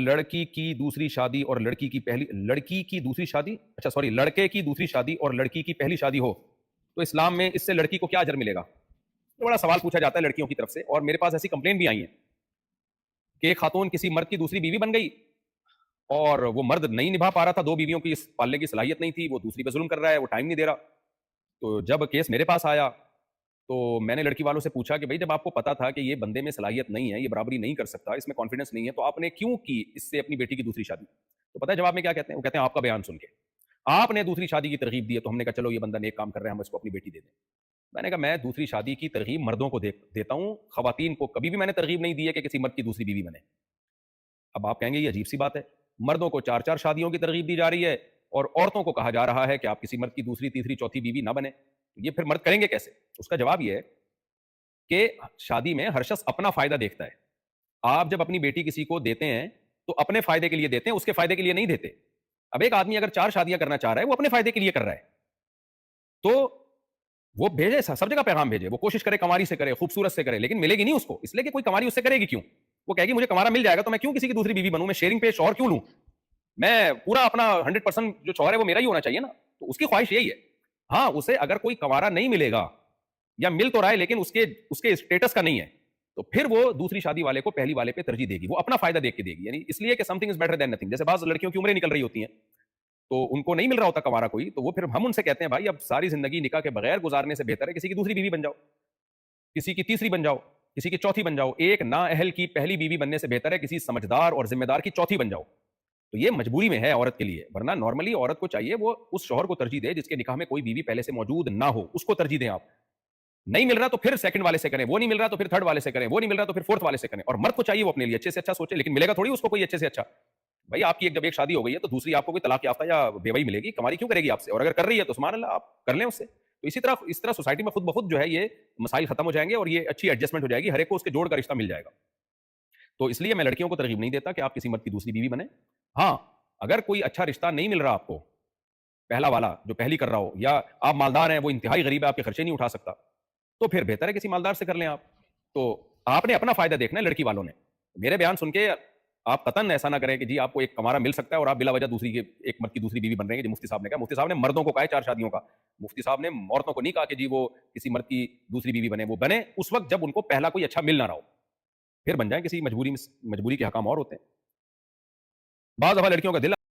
لڑکی کی دوسری شادی اور لڑکی کی پہلی لڑکی کی دوسری شادی اچھا سوری لڑکے کی دوسری شادی اور لڑکی کی پہلی شادی ہو تو اسلام میں اس سے لڑکی کو کیا اجر ملے گا؟ یہ بڑا سوال پوچھا جاتا ہے لڑکیوں کی طرف سے، اور میرے پاس ایسی کمپلین بھی آئی ہیں کہ ایک خاتون کسی مرد کی دوسری بیوی بن گئی اور وہ مرد نہیں نبھا پا رہا تھا، 2 بیویوں کی پالنے کی صلاحیت نہیں تھی، وہ دوسری پہ ظلم کر رہا ہے، وہ ٹائم نہیں دے رہا۔ تو جب کیس میرے پاس آیا تو میں نے لڑکی والوں سے پوچھا کہ بھائی جب آپ کو پتا تھا کہ یہ بندے میں صلاحیت نہیں ہے، یہ برابری نہیں کر سکتا، اس میں کانفیڈنس نہیں ہے، تو آپ نے کیوں کی اس سے اپنی بیٹی کی دوسری شادی؟ تو پتہ ہے جواب میں کیا کہتے ہیں؟ وہ کہتے ہیں آپ کا بیان سن کے آپ نے دوسری شادی کی ترغیب دی ہے تو ہم نے کہا چلو یہ بندہ نیک کام کر رہا ہے، ہم اس کو اپنی بیٹی دے دیں۔ میں نے کہا میں دوسری شادی کی ترغیب مردوں کو دیتا ہوں، خواتین کو کبھی بھی میں نے ترغیب نہیں دی ہے کہ کسی مرد کی دوسری بیوی بنے۔ اب آپ کہیں گے یہ عجیب سی بات ہے، مردوں کو 4 شادیوں کی ترغیب دی جا رہی ہے اور عورتوں کو کہا جا رہا ہے کہ آپ کسی مرد کی دوسری تیسری چوتھی بیوی نہ بنے، یہ پھر مرد کریں گے کیسے؟ اس کا جواب یہ ہے کہ شادی میں ہر شخص اپنا فائدہ دیکھتا ہے۔ آپ جب اپنی بیٹی کسی کو دیتے ہیں تو اپنے فائدے کے لیے دیتے ہیں، اس کے فائدے کے لیے نہیں دیتے۔ اب ایک آدمی اگر 4 شادیاں کرنا چاہ رہا ہے، وہ اپنے فائدے کے لیے کر رہا ہے، تو وہ بھیجے، سب جگہ پیغام بھیجے، وہ کوشش کرے کنواری سے کرے، خوبصورت سے کرے، لیکن ملے گی نہیں اس کو، اس لیے کہ کوئی کنواری اس سے کرے گی کیوں؟ وہ کہے گی مجھے کنوارا مل جائے گا تو میں کیوں کسی کی دوسری بیوی بنوں، میں شیئرنگ پہ شوہر کیوں لوں؟ میں پورا اپنا 100% جو شوہر ہے وہ میرا ہی ہونا چاہیے نا۔ تو اس کی خواہش یہی ہے۔ ہاں اسے اگر کوئی کنوارا نہیں ملے گا یا مل تو رہا ہے لیکن اس کے اسٹیٹس کا نہیں ہے، تو پھر وہ دوسری شادی والے کو پہلی والے پہ ترجیح دے گی، وہ اپنا فائدہ دیکھ کے دے گی، یعنی اس لیے کہ some thing is better than nothing. جیسے بعض لڑکیوں کی عمریں نکل رہی ہوتی ہیں تو ان کو نہیں مل رہا ہوتا کنوارا کوئی، تو وہ پھر ہم ان سے کہتے ہیں بھائی اب ساری زندگی نکاح کے بغیر گزارنے سے بہتر ہے کسی کی دوسری بیوی بن جاؤ، کسی کی تیسری بن جاؤ، کسی کی چوتھی بن جاؤ۔ ایک نااہل کی پہلی بیوی بننے سے بہتر ہے کسی سمجھدار اور ذمہ دار کی چوتھی بن جاؤ۔ تو یہ مجبوری میں ہے عورت کے لیے، ورنہ نارملی عورت کو چاہیے وہ اس شوہر کو ترجیح دے جس کے نکاح میں کوئی بیوی پہلے سے موجود نہ ہو، اس کو ترجیح دیں آپ۔ نہیں مل رہا تو پھر سیکنڈ والے سے کریں، وہ نہیں مل رہا تو پھر تھرڈ والے سے کریں، وہ نہیں مل رہا تو پھر فورتھ والے سے کریں۔ اور مرد کو چاہیے وہ اپنے لیے اچھے سے اچھا سوچے، لیکن ملے گا تھوڑی اس کو کوئی اچھے سے اچھا۔ بھائی آپ کی جب ایک شادی ہو گئی ہے تو دوسری آپ کو کوئی طلاق یافتہ یا بیوی ملے گی، کماری کیوں کرے گی آپ سے؟ اور اگر کر رہی ہے تو سبحان اللہ آپ کر لیں اس سے۔ تو اس طرح سوسائٹی میں خود بخود جو ہے یہ مسائل ختم ہو جائیں گے اور یہ اچھی ایڈجسٹمنٹ ہو جائے گی، ہر ایک کو اس کے جوڑ کا رشتہ مل جائے گا۔ تو اس لیے میں لڑکیوں کو ترغیب نہیں دیتا کہ آپ کسی مرد کی دوسری بیوی بنیں۔ ہاں اگر کوئی اچھا رشتہ نہیں مل رہا آپ کو، پہلا والا جو پہلی کر رہا ہو، یا آپ مالدار ہیں وہ انتہائی غریب ہے آپ کے خرچے نہیں اٹھا سکتا، تو پھر بہتر ہے کسی مالدار سے کر لیں آپ۔ تو آپ نے اپنا فائدہ دیکھنا ہے، لڑکی والوں نے۔ میرے بیان سن کے آپ قطعاً ایسا نہ کریں کہ جی آپ کو ایک کنوارا مل سکتا ہے اور آپ بلا وجہ ایک مرد کی دوسری بیوی بن رہے ہیں۔ جو مفتی صاحب نے کہا، مفتی صاحب نے مردوں کو کہا ہے 4 شادیوں کا، مفتی صاحب نے عورتوں کو نہیں کہا کہ جی وہ کسی مرد کی دوسری بیوی بنے۔ وہ بنے اس وقت جب ان کو پہلا کوئی اچھا مل نہ رہا ہو، پھر بن جائیں کسی مجبوری کے حکام اور ہوتے ہیں۔ بعض دفعہ لڑکیوں کا دل